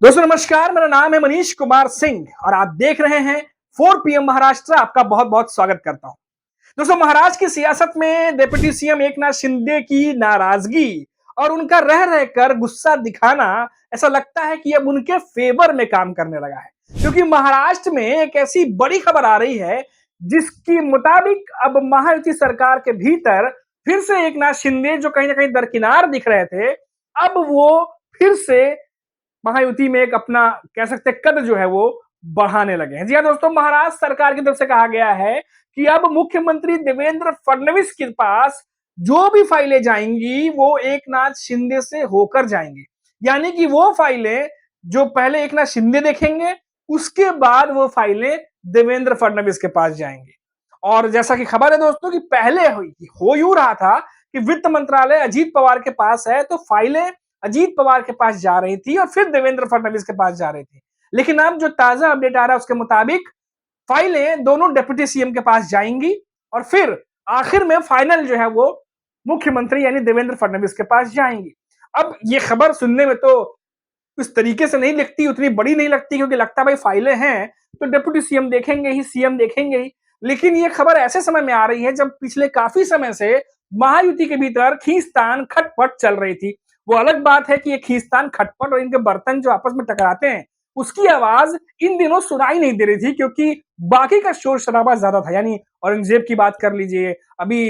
दोस्तों नमस्कार, मेरा नाम है मनीष कुमार सिंह और आप देख रहे हैं 4 PM महाराष्ट्र। आपका बहुत बहुत स्वागत करता हूं। दोस्तों, महाराष्ट्र की सियासत में डिप्टी सीएम एकनाथ शिंदे की नाराजगी और उनका रह रहकर गुस्सा दिखाना ऐसा लगता है कि अब उनके फेवर में काम करने लगा है, क्योंकि महाराष्ट्र में एक ऐसी बड़ी खबर आ रही है जिसके मुताबिक अब महायुति सरकार के भीतर फिर से एकनाथ शिंदे जो कहीं ना कहीं दरकिनार दिख रहे थे, अब वो फिर से महायुति में एक अपना कह सकते हैं कद जो है वो बढ़ाने लगे हैं। जी हाँ दोस्तों, महाराष्ट्र सरकार की तरफ से कहा गया है कि अब मुख्यमंत्री देवेंद्र फडणवीस के पास जो भी फाइलें जाएंगी वो एकनाथ शिंदे से होकर जाएंगी। यानी कि वो फाइलें जो पहले एकनाथ शिंदे देखेंगे, उसके बाद वो फाइलें देवेंद्र फडणवीस के पास जाएंगी। और जैसा कि खबर है दोस्तों कि पहले हो यूं रहा था कि वित्त मंत्रालय अजीत पवार के पास है, तो फाइलें अजीत पवार के पास जा रही थी और फिर देवेंद्र फडणवीस के पास जा रही थी। लेकिन अब जो ताजा अपडेट आ रहा है उसके मुताबिक फाइलें दोनों डिप्टी सीएम के पास जाएंगी और फिर आखिर में फाइनल जो है वो मुख्यमंत्री यानी देवेंद्र फडणवीस के पास जाएंगी। अब ये खबर सुनने में तो उस तरीके से नहीं लगती, उतनी बड़ी नहीं लगती, क्योंकि लगता भाई फाइलें हैं तो डिप्टी सीएम देखेंगे ही, सीएम देखेंगे ही। लेकिन ये खबर ऐसे समय में आ रही है जब पिछले काफी समय से महायुति के भीतर खींचतान खटपट चल रही थी। वो अलग बात है कि ये खींचतान खटपट और इनके बर्तन जो आपस में टकराते हैं उसकी आवाज इन दिनों सुनाई नहीं दे रही थी, क्योंकि बाकी का शोर शराबा ज्यादा था। यानी औरंगजेब की बात कर लीजिए, अभी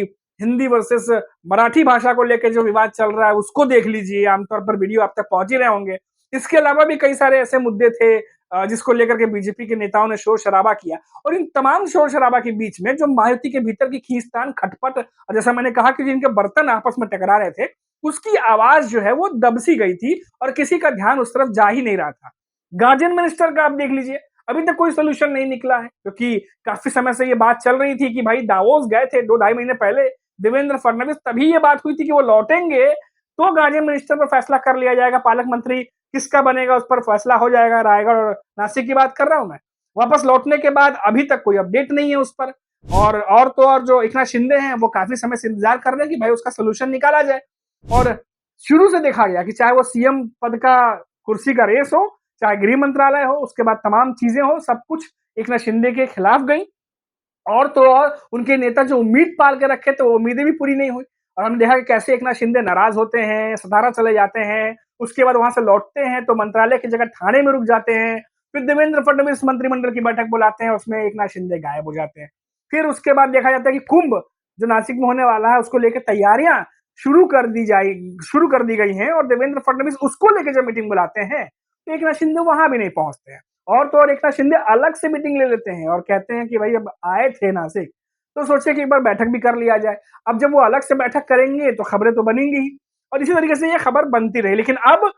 हिंदी वर्सेस मराठी भाषा को लेकर जो विवाद चल रहा है उसको देख लीजिए, आमतौर पर वीडियो आप तक पहुंच ही रहे होंगे। इसके अलावा भी कई सारे ऐसे मुद्दे थे जिसको लेकर के बीजेपी के नेताओं ने शोर शराबा किया। और इन तमाम शोर शराबा के बीच में जो महायुति के भीतर की खींचतान खटपट और जैसा मैंने कहा कि जिनके बर्तन आपस में टकरा रहे थे, उसकी आवाज जो है वो दबसी गई थी और किसी का ध्यान उस तरफ जा ही नहीं रहा था। गार्जियन मिनिस्टर का आप देख लीजिए, अभी तक कोई सोल्यूशन नहीं निकला है, क्योंकि काफी समय से ये बात चल रही थी कि भाई दावोस गए थे 2 ढाई महीने पहले देवेंद्र फडणवीस, तभी ये बात हुई थी कि वो लौटेंगे तो गार्जियन मिनिस्टर पर फैसला कर लिया जाएगा, पालक मंत्री किसका बनेगा उस पर फैसला हो जाएगा। रायगढ़ और नासिक की बात कर रहा हूं मैं। वापस लौटने के बाद अभी तक कोई अपडेट नहीं है उस पर। और तो और जो एकनाथ शिंदे हैं वो काफी समय से इंतजार कर रहे हैं कि भाई उसका सोल्यूशन निकाला जाए। और शुरू से देखा गया कि चाहे वो सीएम पद का कुर्सी का रेस हो, चाहे गृह मंत्रालय हो, उसके बाद तमाम चीजें हो, सब कुछ एकनाथ शिंदे के खिलाफ गई। और तो और उनके नेता जो उम्मीद पाल के रखे थे वो उम्मीदें भी पूरी नहीं हुई। और हमने देखा कि कैसे एकनाथ शिंदे नाराज होते हैं, सतारा चले जाते हैं, उसके बाद वहां से लौटते हैं तो मंत्रालय की जगह थाने में रुक जाते हैं। फिर देवेंद्र फडणवीस मंत्रिमंडल की बैठक बुलाते हैं, उसमें एकनाथ शिंदे गायब हो जाते हैं। फिर उसके बाद देखा जाता है कि कुंभ जो नासिक में होने वाला है उसको लेकर तैयारियां शुरू कर दी गई हैं और देवेंद्र फडणवीस उसको लेकर जब मीटिंग बुलाते हैं तो एकनाथ शिंदे वहां भी नहीं पहुंचते हैं। और तो और एकनाथ शिंदे अलग से मीटिंग ले लेते हैं और कहते हैं कि भाई अब आए थे नासिक तो सोचे कि एक बार बैठक भी कर लिया जाए। अब जब वो अलग से बैठक करेंगे तो खबरें तो बनेंगी ही और इसी तरीके से ये खबर बनती रही। लेकिन अब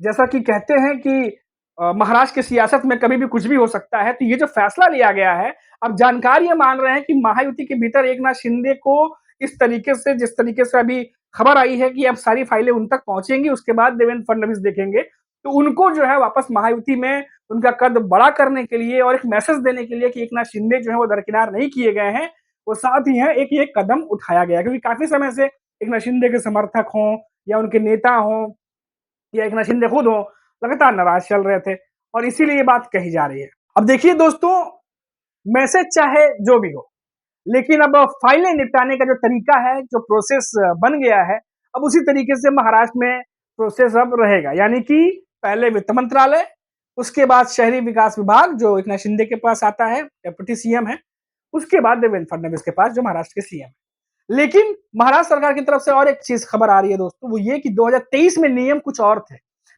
जैसा कि कहते हैं कि महाराष्ट्र की सियासत में कभी भी कुछ भी हो सकता है, तो ये जो फैसला लिया गया है, अब जानकार ये मान रहे हैं कि महायुति के भीतर एकनाथ शिंदे को इस तरीके से जिस तरीके से अभी खबर आई है कि अब सारी फाइलें उन तक पहुंचेंगी, उसके बाद देवेंद्र फडणवीस देखेंगे, तो उनको जो है वापस महायुति में उनका कद बड़ा करने के लिए और एक मैसेज देने के लिए कि एकनाथ शिंदे जो है वो दरकिनार नहीं किए गए हैं, वो साथ ही है एक ये कदम उठाया गया। क्योंकि काफी समय से एकनाथ शिंदे के समर्थक हों या उनके नेता हों या एकनाथ शिंदे खुद हो, लगातार नाराज चल रहे थे और इसीलिए ये बात कही जा रही है। अब देखिए दोस्तों, मैसेज चाहे जो भी हो, लेकिन अब फाइलें निपटाने का जो तरीका है, जो प्रोसेस बन गया है, अब उसी तरीके से महाराष्ट्र में प्रोसेस अब रहेगा। यानी कि पहले वित्त मंत्रालय, उसके बाद शहरी विकास विभाग जो एकनाथ शिंदे के पास आता है, डिप्टी सीएम है, उसके बाद देवेंद्र फडणवीस के पास जो महाराष्ट्र के सीएम है। लेकिन महाराष्ट्र सरकार की तरफ से और एक चीज खबर आ रही है दोस्तों, वो ये कि 2023 में नियम कुछ और थे।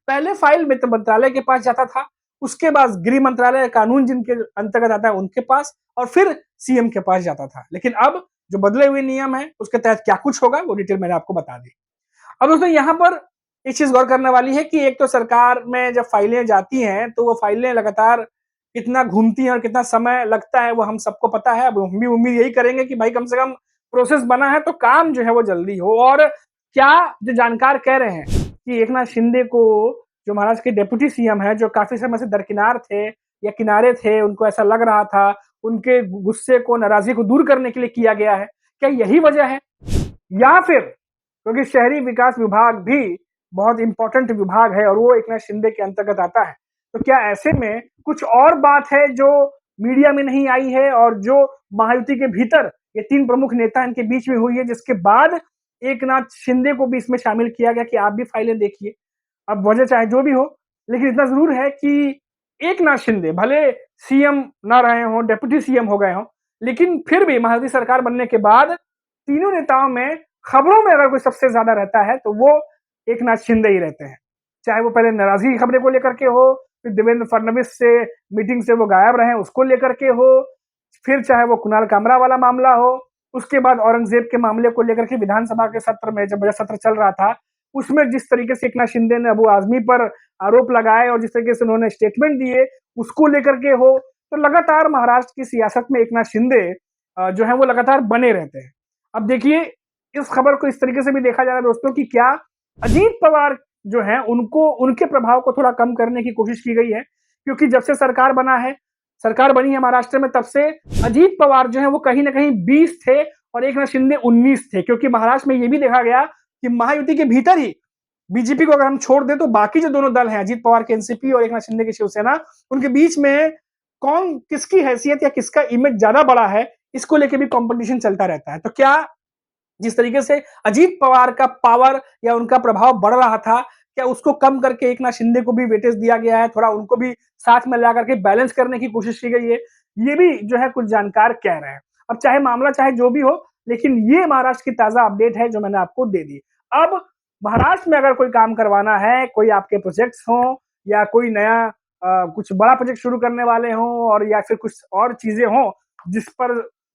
पहले फाइल वित्त मंत्रालय के पास जाता था, उसके बाद गृह मंत्रालय कानून जिनके अंतर्गत आता है उनके पास और फिर सीएम के पास जाता था। लेकिन अब जो बदले हुए नियम है उसके तहत क्या कुछ होगा वो डिटेल मैंने आपको बता दी। अब दोस्तों यहाँ पर एक चीज गौर करने वाली है कि एक तो सरकार में जब फाइलें जाती हैं तो वो फाइलें लगातार कितना घूमती हैं और कितना समय लगता है वो हम सबको पता है। अब हम भी उम्मीद यही करेंगे कि भाई कम से कम प्रोसेस बना है तो काम जो है वो जल्दी हो। और क्या जो जानकार कह रहे हैं कि एकनाथ शिंदे को जो महाराष्ट्र के डिप्टी सीएम है, जो काफी समय से दरकिनार थे या किनारे थे, उनको ऐसा लग रहा था, उनके गुस्से को, नाराजगी को दूर करने के लिए किया गया है, क्या यही वजह है? या फिर क्योंकि शहरी विकास विभाग भी बहुत इंपॉर्टेंट विभाग है और वो एकनाथ शिंदे के अंतर्गत आता है। तो क्या ऐसे में कुछ और बात है जो मीडिया में नहीं आई है और जो महायुति के भीतर ये 3 प्रमुख नेता इनके बीच में हुई है, जिसके बाद एकनाथ शिंदे को भी इसमें शामिल किया गया कि आप भी फाइलें देखिए। अब वजह चाहे जो भी हो, लेकिन इतना ज़रूर है कि एकनाथ शिंदे भले सीएम ना रहे हों, डिप्टी सीएम हो गए हों, लेकिन फिर भी महायुति सरकार बनने के बाद तीनों नेताओं में खबरों में अगर कोई सबसे ज़्यादा रहता है, तो वो एकनाथ शिंदे ही रहते हैं। चाहे वो पहले नाराज़गी की खबरें को लेकर के हो, फिर देवेंद्र फडणवीस से मीटिंग से वो गायब रहे उसको लेकर के हो, फिर चाहे वो कुणाल कामरा वाला मामला हो, उसके बाद औरंगज़ेब के मामले को लेकर के विधानसभा के सत्र में जब बजट सत्र चल रहा था, उसमें जिस तरीके से एकनाथ शिंदे ने अबू आज़मी पर आरोप लगाए और जिस तरीके से उन्होंने स्टेटमेंट दिए, उसको लेकर के हो, तो लगातार महाराष्ट्र की सियासत में एकनाथ शिंदे जो है वो लगातार बने रहते हैं। अब देखिए, इस खबर को इस तरीके से भी देखा जा रहा है दोस्तों कि क्या अजीत पवार जो हैं उनको उनके प्रभाव को थोड़ा कम करने की कोशिश की गई है, क्योंकि जब से सरकार बनी है महाराष्ट्र में, तब से अजीत पवार जो है वो कहीं न कहीं 20 थे और एकनाथ शिंदे 19 थे, क्योंकि महाराष्ट्र में ये भी देखा गया कि महायुति के भीतर ही बीजेपी को अगर हम छोड़ दें तो बाकी जो दोनों दल हैं, अजीत पवार के एनसीपी और एकनाथ शिंदे की शिवसेना, उनके बीच में कौन किसकी हैसियत या किसका इमेज ज्यादा बड़ा है, इसको लेके भी कंपटीशन चलता रहता है। तो क्या जिस तरीके से अजीत पवार का पावर या उनका प्रभाव बढ़ रहा था, क्या उसको कम करके एकनाथ शिंदे को भी वेटेज दिया गया है, थोड़ा उनको भी साथ में ला करके बैलेंस करने की कोशिश की गई है, ये भी जो है कुछ जानकार कह रहे हैं। अब चाहे मामला चाहे जो भी हो, लेकिन ये महाराष्ट्र की ताजा अपडेट है जो मैंने आपको दे दी। अब महाराष्ट्र में अगर कोई काम करवाना है, कोई आपके प्रोजेक्ट्स हों या कोई नया कुछ बड़ा प्रोजेक्ट शुरू करने वाले हों और या फिर कुछ और चीजें हों जिस पर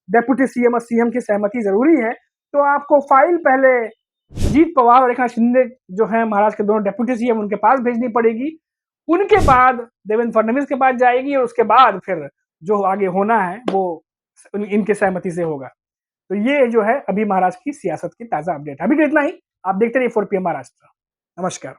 डेप्यूटी सीएम और सीएम की सहमति जरूरी है, तो आपको फाइल पहले अजीत पवार और एकनाथ शिंदे जो हैं महाराष्ट्र के दोनों डेप्यूटी सीएम, उनके पास भेजनी पड़ेगी। उनके बाद देवेंद्र फडणवीस के पास जाएगी और उसके बाद फिर जो आगे होना है वो इनके सहमति से होगा। तो ये जो है अभी महाराष्ट्र की सियासत की ताजा अपडेट। अभी के इतना ही। आप देखते रहिए 4 PM महाराष्ट्र। नमस्कार।